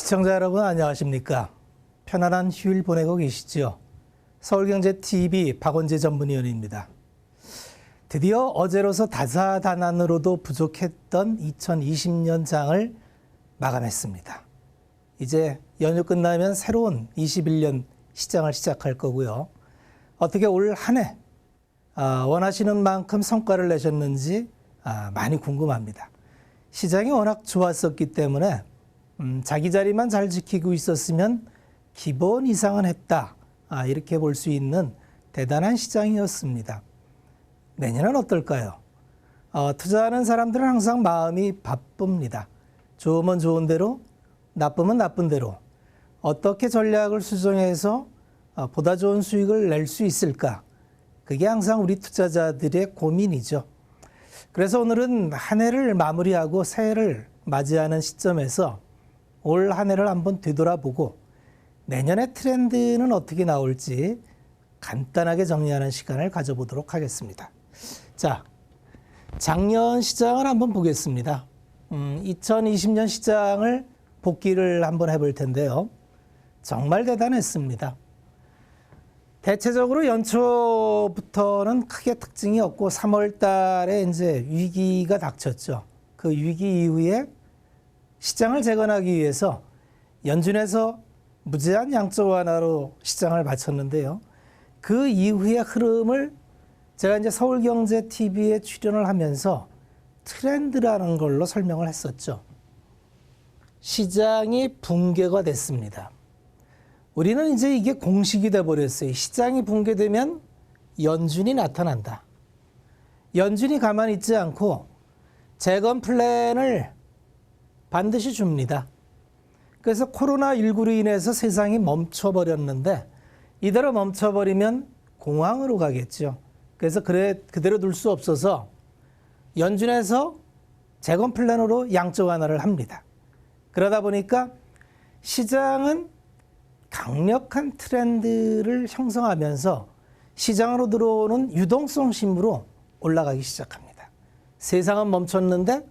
시청자 여러분 안녕하십니까? 편안한 휴일 보내고 계시죠? 서울경제TV 박원재 전문위원입니다. 드디어 어제로서 다사다난으로도 부족했던 2020년장을 마감했습니다. 이제 연휴 끝나면 새로운 21년 시장을 시작할 거고요. 어떻게 올 한 해 원하시는 만큼 성과를 내셨는지 많이 궁금합니다. 시장이 워낙 좋았었기 때문에 자기 자리만 잘 지키고 있었으면 기본 이상은 했다. 이렇게 볼 수 있는 대단한 시장이었습니다. 내년은 어떨까요? 투자하는 사람들은 항상 마음이 바쁩니다. 좋으면 좋은 대로, 나쁘면 나쁜 대로 어떻게 전략을 수정해서 보다 좋은 수익을 낼 수 있을까? 그게 항상 우리 투자자들의 고민이죠. 그래서 오늘은 한 해를 마무리하고 새해를 맞이하는 시점에서 올 한 해를 한번 되돌아보고 내년의 트렌드는 어떻게 나올지 간단하게 정리하는 시간을 가져보도록 하겠습니다. 자, 작년 시장을 한번 보겠습니다. 2020년 시장을 복기를 한번 해볼 텐데요. 정말 대단했습니다. 대체적으로 연초부터는 크게 특징이 없고 3월 달에 이제 위기가 닥쳤죠. 그 위기 이후에 시장을 재건하기 위해서 연준에서 무제한 양적 완화로 시장을 마쳤는데요. 그 이후의 흐름을 제가 이제 서울경제TV에 출연을 하면서 트렌드라는 걸로 설명을 했었죠. 시장이 붕괴가 됐습니다. 우리는 이제 이게 공식이 돼버렸어요. 시장이 붕괴되면 연준이 나타난다. 연준이 가만히 있지 않고 재건 플랜을 반드시 줍니다. 그래서 코로나19로 인해서 세상이 멈춰버렸는데 이대로 멈춰버리면 공황으로 가겠죠. 그래서 그대로 둘 수 없어서 연준에서 재건 플랜으로 양적 완화를 합니다. 그러다 보니까 시장은 강력한 트렌드를 형성하면서 시장으로 들어오는 유동성 심으로 올라가기 시작합니다. 세상은 멈췄는데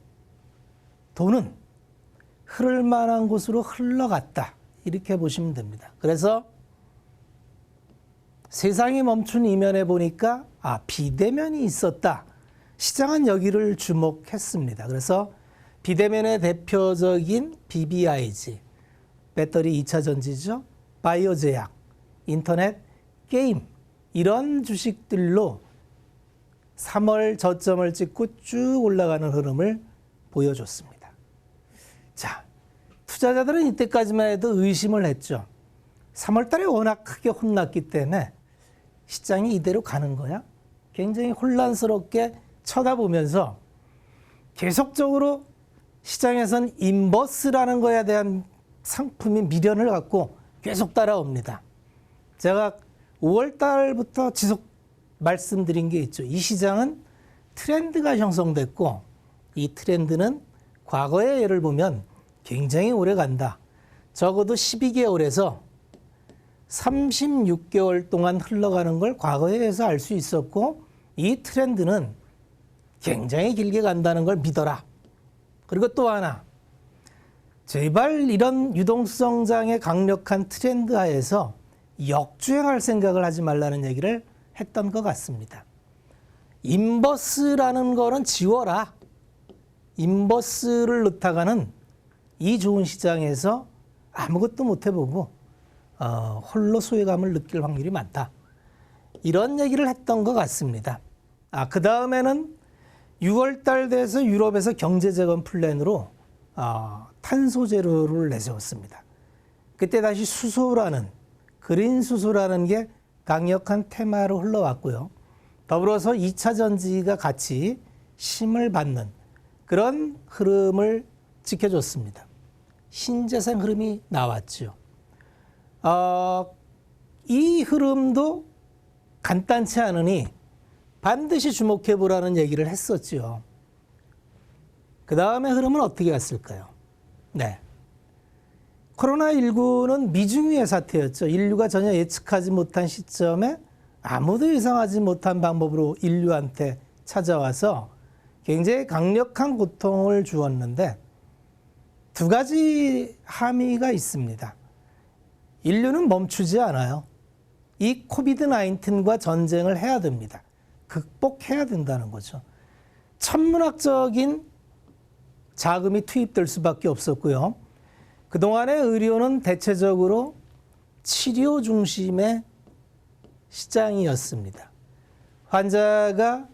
돈은 흐를 만한 곳으로 흘러갔다. 이렇게 보시면 됩니다. 그래서 세상이 멈춘 이면에 보니까 비대면이 있었다. 시장은 여기를 주목했습니다. 그래서 비대면의 대표적인 BBIG, 배터리 2차 전지죠. 바이오 제약, 인터넷, 게임 이런 주식들로 3월 저점을 찍고 쭉 올라가는 흐름을 보여줬습니다. 자, 투자자들은 이때까지만 해도 의심을 했죠. 3월 달에 워낙 크게 혼났기 때문에 시장이 이대로 가는 거야? 굉장히 혼란스럽게 쳐다보면서 계속적으로 시장에선 인버스라는 거에 대한 상품이 미련을 갖고 계속 따라옵니다. 제가 5월 달부터 지속 말씀드린 게 있죠. 이 시장은 트렌드가 형성됐고 이 트렌드는 과거의 예를 보면 굉장히 오래 간다. 적어도 12개월에서 36개월 동안 흘러가는 걸 과거에 의해서 알 수 있었고 이 트렌드는 굉장히 길게 간다는 걸 믿어라. 그리고 또 하나, 제발 이런 유동성장의 강력한 트렌드 하에서 역주행할 생각을 하지 말라는 얘기를 했던 것 같습니다. 인버스라는 거는 지워라. 인버스를 넣다가는 이 좋은 시장에서 아무것도 못 해보고 홀로 소외감을 느낄 확률이 많다. 이런 얘기를 했던 것 같습니다. 그 다음에는 6월 달 돼서 유럽에서 경제재건 플랜으로 탄소 제로를 내세웠습니다. 그때 다시 수소라는 그린 수소라는 게 강력한 테마로 흘러왔고요. 더불어서 2차 전지가 같이 힘을 받는 그런 흐름을 지켜줬습니다. 신재생 흐름이 나왔죠. 이 흐름도 간단치 않으니 반드시 주목해보라는 얘기를 했었죠. 그 다음에 흐름은 어떻게 갔을까요? 네. 코로나19는 미중유의 사태였죠. 인류가 전혀 예측하지 못한 시점에 아무도 예상하지 못한 방법으로 인류한테 찾아와서 굉장히 강력한 고통을 주었는데 두 가지 함의가 있습니다. 인류는 멈추지 않아요. 이 코비드 19과 전쟁을 해야 됩니다. 극복해야 된다는 거죠. 천문학적인 자금이 투입될 수밖에 없었고요. 그동안의 의료는 대체적으로 치료 중심의 시장이었습니다. 환자가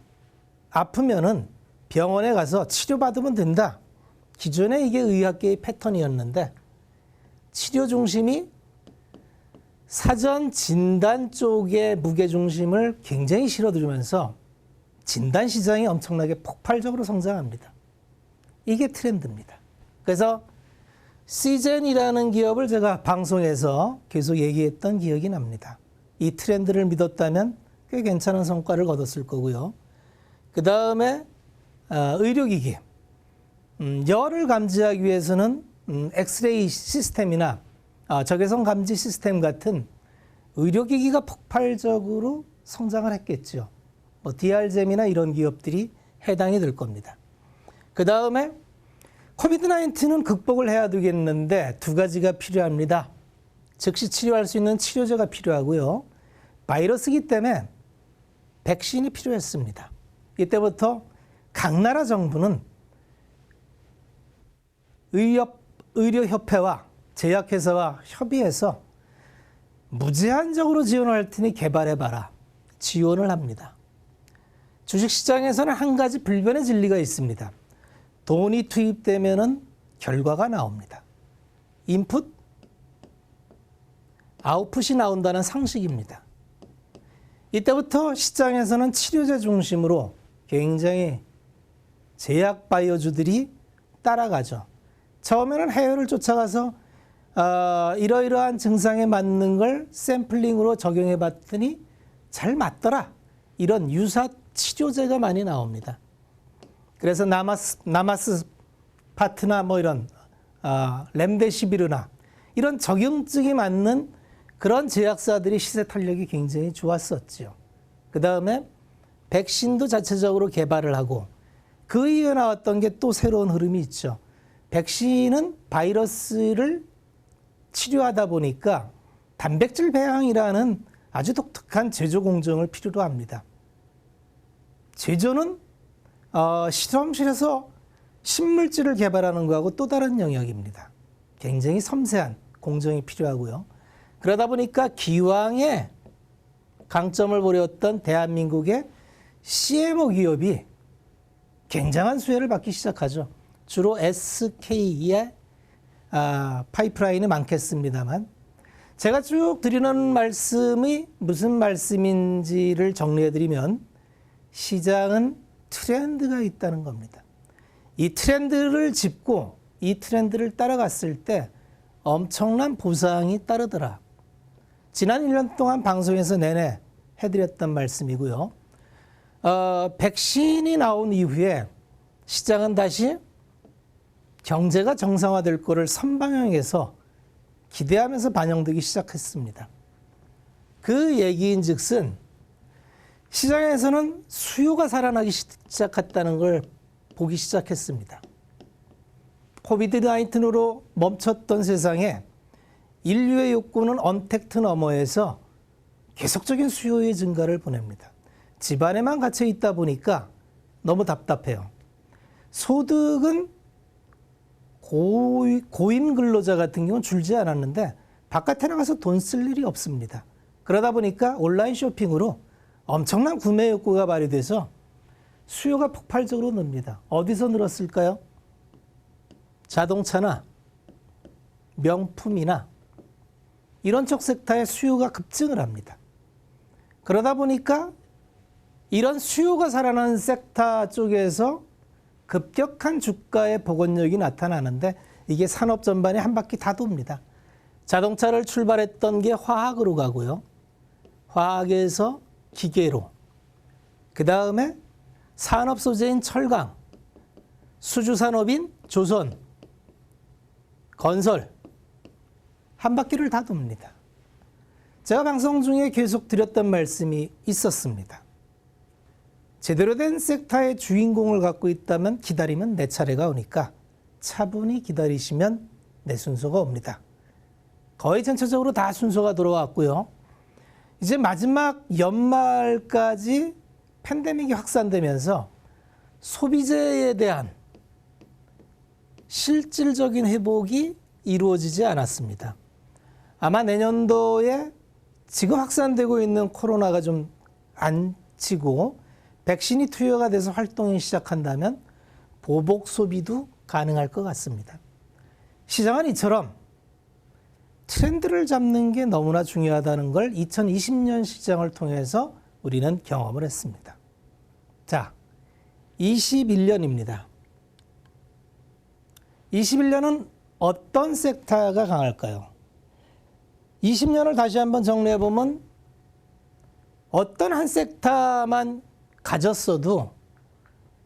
아프면은 병원에 가서 치료받으면 된다. 기존에 이게 의학계의 패턴이었는데 치료 중심이 사전 진단 쪽에 무게중심을 굉장히 실어두면서 진단 시장이 엄청나게 폭발적으로 성장합니다. 이게 트렌드입니다. 그래서 시젠이라는 기업을 제가 방송에서 계속 얘기했던 기억이 납니다. 이 트렌드를 믿었다면 꽤 괜찮은 성과를 거뒀을 거고요. 그 다음에 의료기기. 열을 감지하기 위해서는 엑스레이 시스템이나 적외선 감지 시스템 같은 의료기기가 폭발적으로 성장을 했겠죠. 뭐 DR잼이나 이런 기업들이 해당이 될 겁니다. 그 다음에 코비드-19는 극복을 해야 되겠는데 두 가지가 필요합니다. 즉시 치료할 수 있는 치료제가 필요하고요. 바이러스이기 때문에 백신이 필요했습니다. 이때부터 각 나라 정부는 의료협회와 제약회사와 협의해서 무제한적으로 지원할 테니 개발해봐라. 지원을 합니다. 주식시장에서는 한 가지 불변의 진리가 있습니다. 돈이 투입되면은 결과가 나옵니다. 인풋, 아웃풋이 나온다는 상식입니다. 이때부터 시장에서는 치료제 중심으로 굉장히 제약 바이오주들이 따라가죠. 처음에는 해외를 쫓아가서 이러이러한 증상에 맞는 걸 샘플링으로 적용해 봤더니 잘 맞더라. 이런 유사 치료제가 많이 나옵니다. 그래서 나마스 파트나 뭐 이런 렘데시비르나 이런 적용증이 맞는 그런 제약사들이 시세 탄력이 굉장히 좋았었죠. 그 다음에 백신도 자체적으로 개발을 하고 그 이후에 나왔던 게 또 새로운 흐름이 있죠. 백신은 바이러스를 치료하다 보니까 단백질 배양이라는 아주 독특한 제조 공정을 필요로 합니다. 제조는 실험실에서 신물질을 개발하는 거하고 또 다른 영역입니다. 굉장히 섬세한 공정이 필요하고요. 그러다 보니까 기왕에 강점을 보였던 대한민국의 CMO 기업이 굉장한 수혜를 받기 시작하죠. 주로 SK의 파이프라인이 많겠습니다만 제가 쭉 드리는 말씀이 무슨 말씀인지를 정리해드리면 시장은 트렌드가 있다는 겁니다. 이 트렌드를 짚고 이 트렌드를 따라갔을 때 엄청난 보상이 따르더라. 지난 1년 동안 방송에서 내내 해드렸던 말씀이고요. 백신이 나온 이후에 시장은 다시 경제가 정상화될 거를 선방향에서 기대하면서 반영되기 시작했습니다. 그 얘기인 즉슨 시장에서는 수요가 살아나기 시작했다는 걸 보기 시작했습니다. 코비드-19으로 멈췄던 세상에 인류의 욕구는 언택트 너머에서 계속적인 수요의 증가를 보냅니다. 집안에만 갇혀 있다 보니까 너무 답답해요. 소득은 고임 근로자 같은 경우는 줄지 않았는데 바깥에 나가서 돈 쓸 일이 없습니다. 그러다 보니까 온라인 쇼핑으로 엄청난 구매 욕구가 발휘돼서 수요가 폭발적으로 늡니다. 어디서 늘었을까요? 자동차나 명품이나 이런 쪽 섹터의 수요가 급증을 합니다. 그러다 보니까 이런 수요가 살아나는 섹터 쪽에서 급격한 주가의 복원력이 나타나는데 이게 산업 전반에 한 바퀴 다 돕니다. 자동차를 출발했던 게 화학으로 가고요. 화학에서 기계로, 그 다음에 산업 소재인 철강, 수주산업인 조선, 건설, 한 바퀴를 다 돕니다. 제가 방송 중에 계속 드렸던 말씀이 있었습니다. 제대로 된 섹터의 주인공을 갖고 있다면 기다리면 내 차례가 오니까 차분히 기다리시면 내 순서가 옵니다. 거의 전체적으로 다 순서가 돌아왔고요. 이제 마지막 연말까지 팬데믹이 확산되면서 소비재에 대한 실질적인 회복이 이루어지지 않았습니다. 아마 내년도에 지금 확산되고 있는 코로나가 좀 안치고 백신이 투여가 돼서 활동이 시작한다면 보복 소비도 가능할 것 같습니다. 시장은 이처럼 트렌드를 잡는 게 너무나 중요하다는 걸 2020년 시장을 통해서 우리는 경험을 했습니다. 자, 21년입니다. 21년은 어떤 섹터가 강할까요? 20년을 다시 한번 정리해보면 어떤 한 섹터만 가졌어도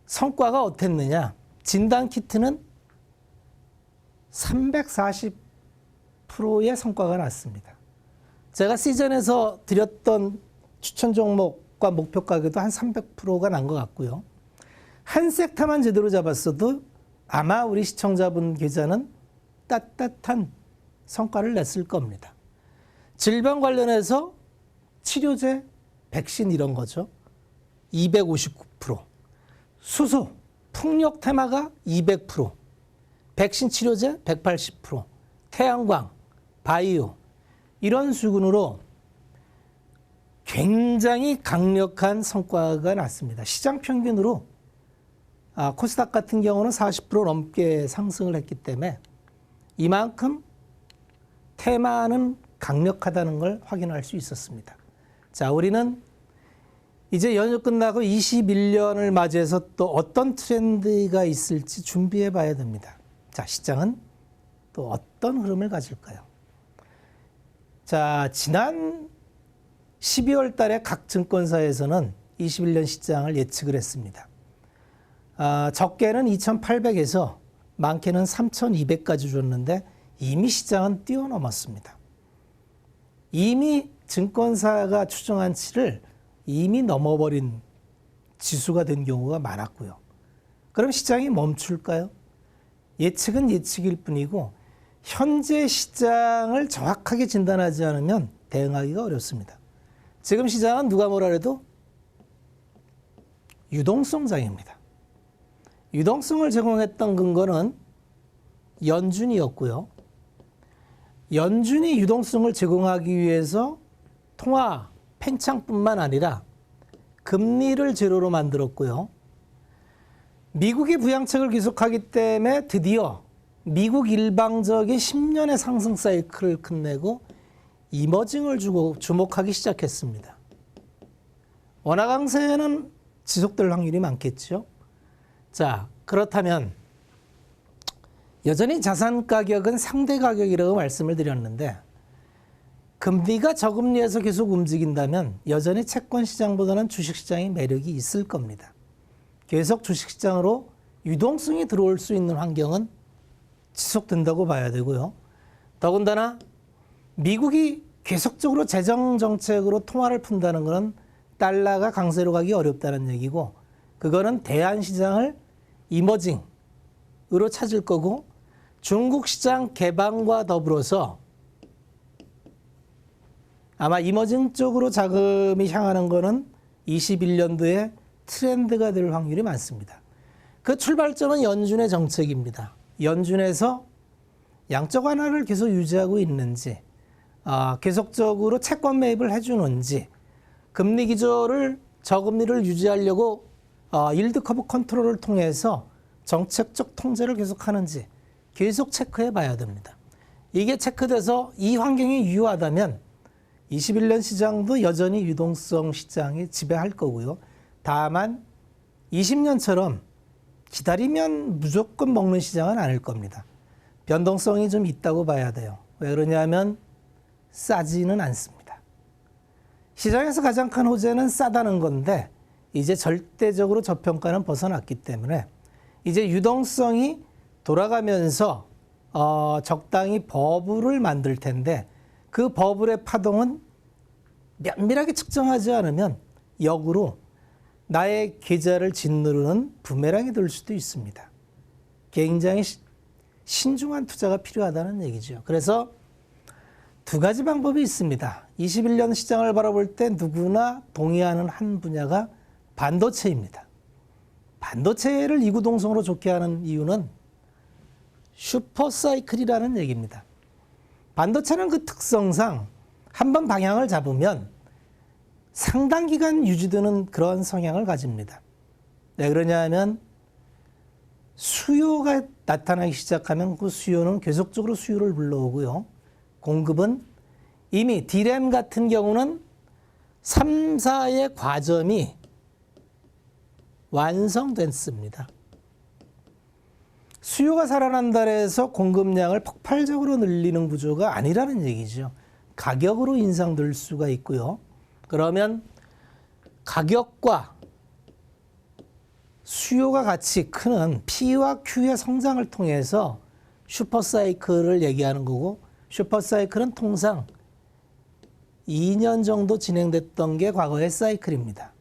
성과가 어땠느냐? 진단키트는 340%의 성과가 났습니다. 제가 시즌에서 드렸던 추천 종목과 목표 가격도 한 300%가 난 것 같고요. 한 섹터만 제대로 잡았어도 아마 우리 시청자분 계좌는 따뜻한 성과를 냈을 겁니다. 질병 관련해서 치료제, 백신 이런 거죠. 259%. 수소, 풍력 테마가 200%. 백신 치료제 180%. 태양광, 바이오 이런 수준으로 굉장히 강력한 성과가 났습니다. 시장 평균으로 코스닥 같은 경우는 40% 넘게 상승을 했기 때문에 이만큼 테마는 강력하다는 걸 확인할 수 있었습니다. 자, 우리는 이제 연휴 끝나고 21년을 맞이해서 또 어떤 트렌드가 있을지 준비해 봐야 됩니다. 자, 시장은 또 어떤 흐름을 가질까요? 자, 지난 12월 달에 각 증권사에서는 21년 시장을 예측을 했습니다. 적게는 2,800에서 많게는 3,200까지 줬는데 이미 시장은 뛰어넘었습니다. 이미 증권사가 추정한 치를 이미 넘어버린 지수가 된 경우가 많았고요. 그럼 시장이 멈출까요? 예측은 예측일 뿐이고 현재 시장을 정확하게 진단하지 않으면 대응하기가 어렵습니다. 지금 시장은 누가 뭐라 해도 유동성장입니다. 유동성을 제공했던 근거는 연준이었고요. 연준이 유동성을 제공하기 위해서 통화 팽창뿐만 아니라 금리를 제로로 만들었고요. 미국이 부양책을 계속하기 때문에 드디어 미국 일방적인 10년의 상승 사이클을 끝내고 이머징을 주목하기 시작했습니다. 원화 강세는 지속될 확률이 많겠죠. 자, 그렇다면 여전히 자산 가격은 상대 가격이라고 말씀을 드렸는데 금리가 저금리에서 계속 움직인다면 여전히 채권 시장보다는 주식 시장의 매력이 있을 겁니다. 계속 주식 시장으로 유동성이 들어올 수 있는 환경은 지속된다고 봐야 되고요. 더군다나 미국이 계속적으로 재정 정책으로 통화를 푼다는 것은 달러가 강세로 가기 어렵다는 얘기고 그거는 대한 시장을 이머징으로 찾을 거고 중국 시장 개방과 더불어서 아마 이머징 쪽으로 자금이 향하는 거는 21년도에 트렌드가 될 확률이 많습니다. 그 출발점은 연준의 정책입니다. 연준에서 양적 완화를 계속 유지하고 있는지 계속적으로 채권 매입을 해주는지 금리 기조를 저금리를 유지하려고 일드 커브 컨트롤을 통해서 정책적 통제를 계속하는지 계속 체크해 봐야 됩니다. 이게 체크돼서 이 환경이 유효하다면 21년 시장도 여전히 유동성 시장이 지배할 거고요. 다만 20년처럼 기다리면 무조건 먹는 시장은 아닐 겁니다. 변동성이 좀 있다고 봐야 돼요. 왜 그러냐면 싸지는 않습니다. 시장에서 가장 큰 호재는 싸다는 건데 이제 절대적으로 저평가는 벗어났기 때문에 이제 유동성이 돌아가면서 적당히 버블을 만들 텐데 그 버블의 파동은 면밀하게 측정하지 않으면 역으로 나의 계좌를 짓누르는 부메랑이 될 수도 있습니다. 굉장히 신중한 투자가 필요하다는 얘기죠. 그래서 두 가지 방법이 있습니다. 21년 시장을 바라볼 때 누구나 동의하는 한 분야가 반도체입니다. 반도체를 이구동성으로 좋게 하는 이유는 슈퍼사이클이라는 얘기입니다. 반도체는 그 특성상 한번 방향을 잡으면 상당 기간 유지되는 그런 성향을 가집니다. 왜 그러냐 하면 수요가 나타나기 시작하면 그 수요는 계속적으로 수요를 불러오고요. 공급은 이미 D램 같은 경우는 3, 4의 과점이 완성됐습니다. 수요가 살아난다 해서 공급량을 폭발적으로 늘리는 구조가 아니라는 얘기죠. 가격으로 인상될 수가 있고요. 그러면 가격과 수요가 같이 크는 P와 Q의 성장을 통해서 슈퍼사이클을 얘기하는 거고, 슈퍼사이클은 통상 2년 정도 진행됐던 게 과거의 사이클입니다.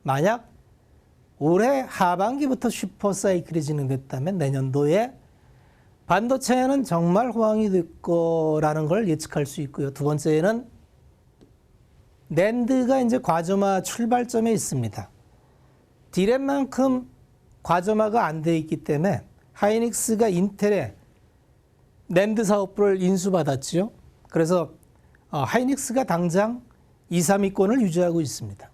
만약 올해 하반기부터 슈퍼사이클이 진행됐다면 내년도에 반도체에는 정말 호황이 될 거라는 걸 예측할 수 있고요. 두 번째는 낸드가 이제 과점화 출발점에 있습니다. D램만큼 과점화가 안 돼 있기 때문에 하이닉스가 인텔의 낸드 사업부를 인수받았죠. 그래서 하이닉스가 당장 2, 3위권을 유지하고 있습니다.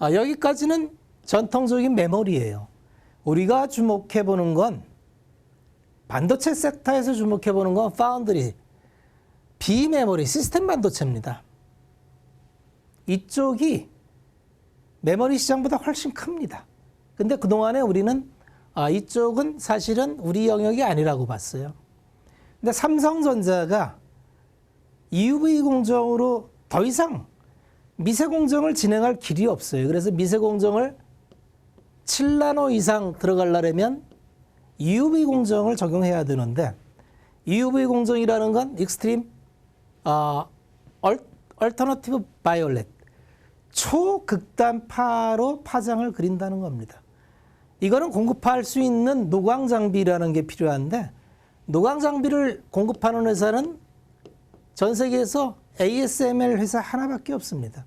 여기까지는 전통적인 메모리예요. 우리가 주목해보는 건 반도체 섹터에서 주목해보는 건 파운드리, 비메모리, 시스템 반도체입니다. 이쪽이 메모리 시장보다 훨씬 큽니다. 근데 그동안에 우리는 이쪽은 사실은 우리 영역이 아니라고 봤어요. 근데 삼성전자가 EUV 공정으로 더 이상 미세 공정을 진행할 길이 없어요. 그래서 미세 공정을 7나노 이상 들어가려면 EUV 공정을 적용해야 되는데, EUV 공정이라는 건 익스트림 얼터너티브 바이올렛, 초극단파로 파장을 그린다는 겁니다. 이거는 공급할 수 있는 노광 장비라는 게 필요한데, 노광 장비를 공급하는 회사는 전 세계에서 ASML 회사 하나밖에 없습니다.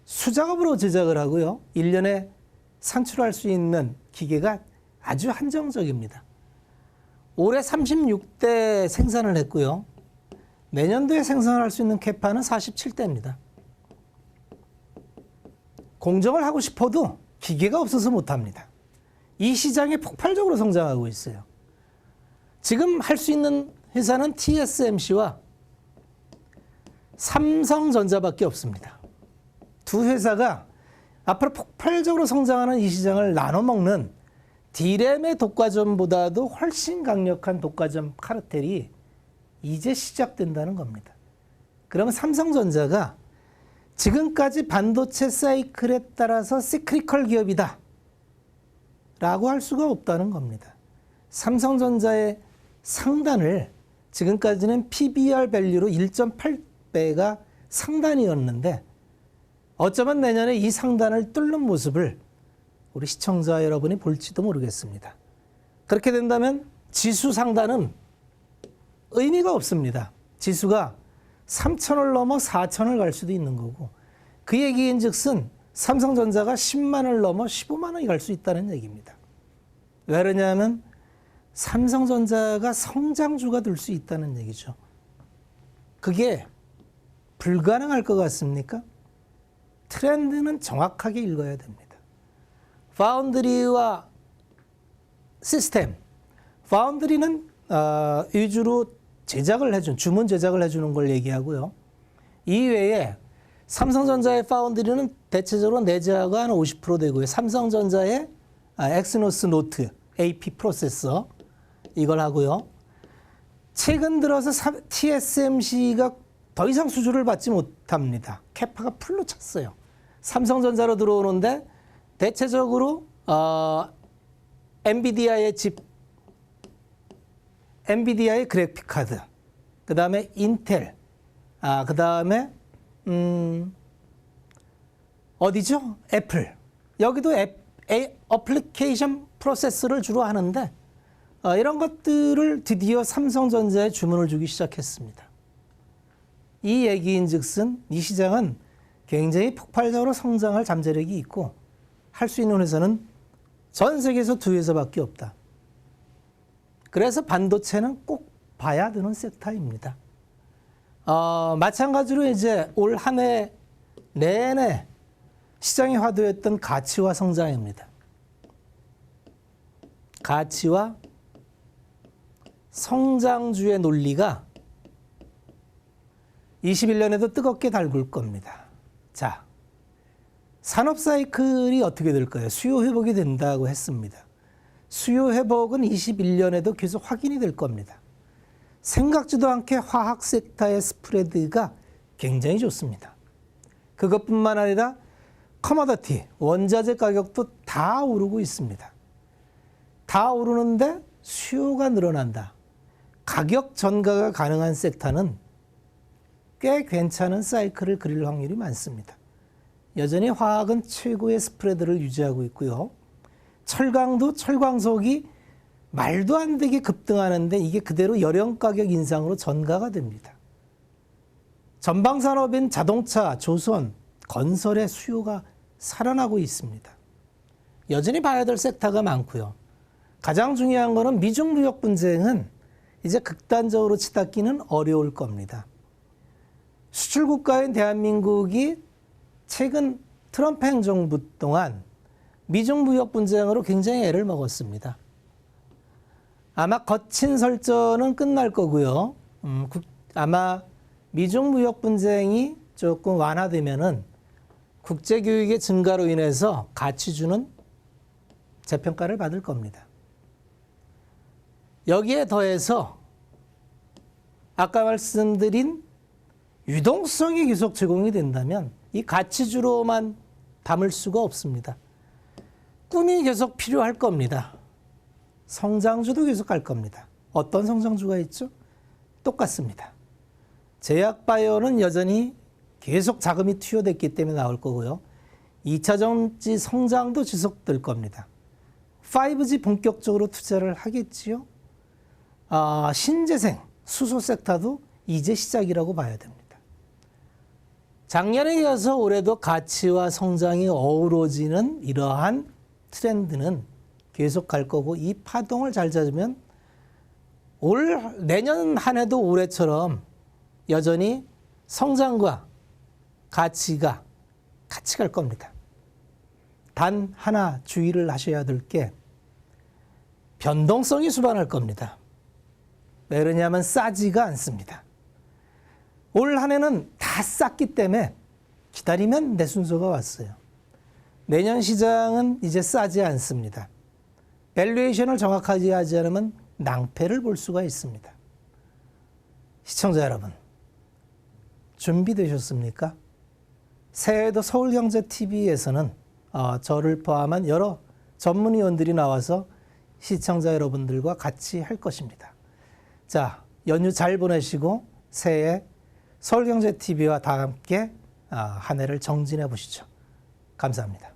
수작업으로 제작을 하고요. 1년에 산출할 수 있는 기계가 아주 한정적입니다. 올해 36대 생산을 했고요. 내년도에 생산할 수 있는 캐파는 47대입니다. 공정을 하고 싶어도 기계가 없어서 못합니다. 이 시장이 폭발적으로 성장하고 있어요. 지금 할 수 있는 회사는 TSMC와 삼성전자밖에 없습니다. 두 회사가 앞으로 폭발적으로 성장하는 이 시장을 나눠먹는 D램의 독과점보다도 훨씬 강력한 독과점 카르텔이 이제 시작된다는 겁니다. 그러면 삼성전자가 지금까지 반도체 사이클에 따라서 시크리컬 기업이다 라고 할 수가 없다는 겁니다. 삼성전자의 상단을 지금까지는 PBR 밸류로 1.8배가 상단이었는데, 어쩌면 내년에 이 상단을 뚫는 모습을 우리 시청자 여러분이 볼지도 모르겠습니다. 그렇게 된다면 지수 상단은 의미가 없습니다. 지수가 3,000을 넘어 4,000을 갈 수도 있는 거고, 그 얘기인 즉슨 삼성전자가 10만을 넘어 15만 원이 갈 수 있다는 얘기입니다. 왜 그러냐면 삼성전자가 성장주가 될 수 있다는 얘기죠. 그게 불가능할 것 같습니까? 트렌드는 정확하게 읽어야 됩니다. 파운드리와 시스템, 파운드리는 위주로 제작을 해준, 주문 제작을 해주는 걸 얘기하고요. 이외에 삼성전자의 파운드리는 대체적으로 내재화가 한 50% 되고요. 삼성전자의 엑시노스 노트 AP 프로세서 이걸 하고요. 최근 들어서 TSMC가 더 이상 수주를 받지 못합니다. 캐파가 풀로 찼어요. 삼성전자로 들어오는데 대체적으로 엔비디아의 칩, 엔비디아의 그래픽 카드, 그 다음에 인텔, 그 다음에 어디죠? 애플. 여기도 어플리케이션 프로세스를 주로 하는데 이런 것들을 드디어 삼성전자에 주문을 주기 시작했습니다. 이 얘기인즉슨 이 시장은 굉장히 폭발적으로 성장할 잠재력이 있고 할 수 있는 회사는 전 세계에서 두 회사밖에 없다. 그래서 반도체는 꼭 봐야 되는 섹터입니다. 마찬가지로 이제 올 한 해 내내 시장이 화두였던 가치와 성장입니다. 가치와 성장주의 논리가 21년에도 뜨겁게 달굴 겁니다. 자, 산업 사이클이 어떻게 될까요? 수요 회복이 된다고 했습니다. 수요 회복은 21년에도 계속 확인이 될 겁니다. 생각지도 않게 화학 섹터의 스프레드가 굉장히 좋습니다. 그것뿐만 아니라 커머더티, 원자재 가격도 다 오르고 있습니다. 다 오르는데 수요가 늘어난다. 가격 전가가 가능한 섹터는 꽤 괜찮은 사이클을 그릴 확률이 많습니다. 여전히 화학은 최고의 스프레드를 유지하고 있고요. 철강도 철광석이 말도 안 되게 급등하는데 이게 그대로 열형 가격 인상으로 전가가 됩니다. 전방산업인 자동차, 조선, 건설의 수요가 살아나고 있습니다. 여전히 봐야 될 섹터가 많고요. 가장 중요한 거는 미중 무역 분쟁은 이제 극단적으로 치닫기는 어려울 겁니다. 수출 국가인 대한민국이 최근 트럼프 행정부 동안 미중 무역 분쟁으로 굉장히 애를 먹었습니다. 아마 거친 설전은 끝날 거고요. 아마 미중 무역 분쟁이 조금 완화되면은 국제 교육의 증가로 인해서 가치주는 재평가를 받을 겁니다. 여기에 더해서 아까 말씀드린 유동성이 계속 제공이 된다면 이 가치주로만 담을 수가 없습니다. 꿈이 계속 필요할 겁니다. 성장주도 계속 갈 겁니다. 어떤 성장주가 있죠? 똑같습니다. 제약바이오는 여전히 계속 자금이 투여됐기 때문에 나올 거고요. 2차 전지 성장도 지속될 겁니다. 5G 본격적으로 투자를 하겠지요. 신재생, 수소 섹터도 이제 시작이라고 봐야 됩니다. 작년에 이어서 올해도 가치와 성장이 어우러지는 이러한 트렌드는 계속 갈 거고 이 파동을 잘 잡으면 내년 한 해도 올해처럼 여전히 성장과 가치가 같이 갈 겁니다. 단 하나 주의를 하셔야 될 게 변동성이 수반할 겁니다. 왜 그러냐면 싸지가 않습니다. 올 한 해는 다 쌌기 때문에 기다리면 내 순서가 왔어요. 내년 시장은 이제 싸지 않습니다. 밸류에이션을 정확하게 하지 않으면 낭패를 볼 수가 있습니다. 시청자 여러분, 준비되셨습니까? 새해에도 서울경제TV에서는 저를 포함한 여러 전문위원들이 나와서 시청자 여러분들과 같이 할 것입니다. 자, 연휴 잘 보내시고 새해 서울경제TV와 다 함께 한 해를 정진해 보시죠. 감사합니다.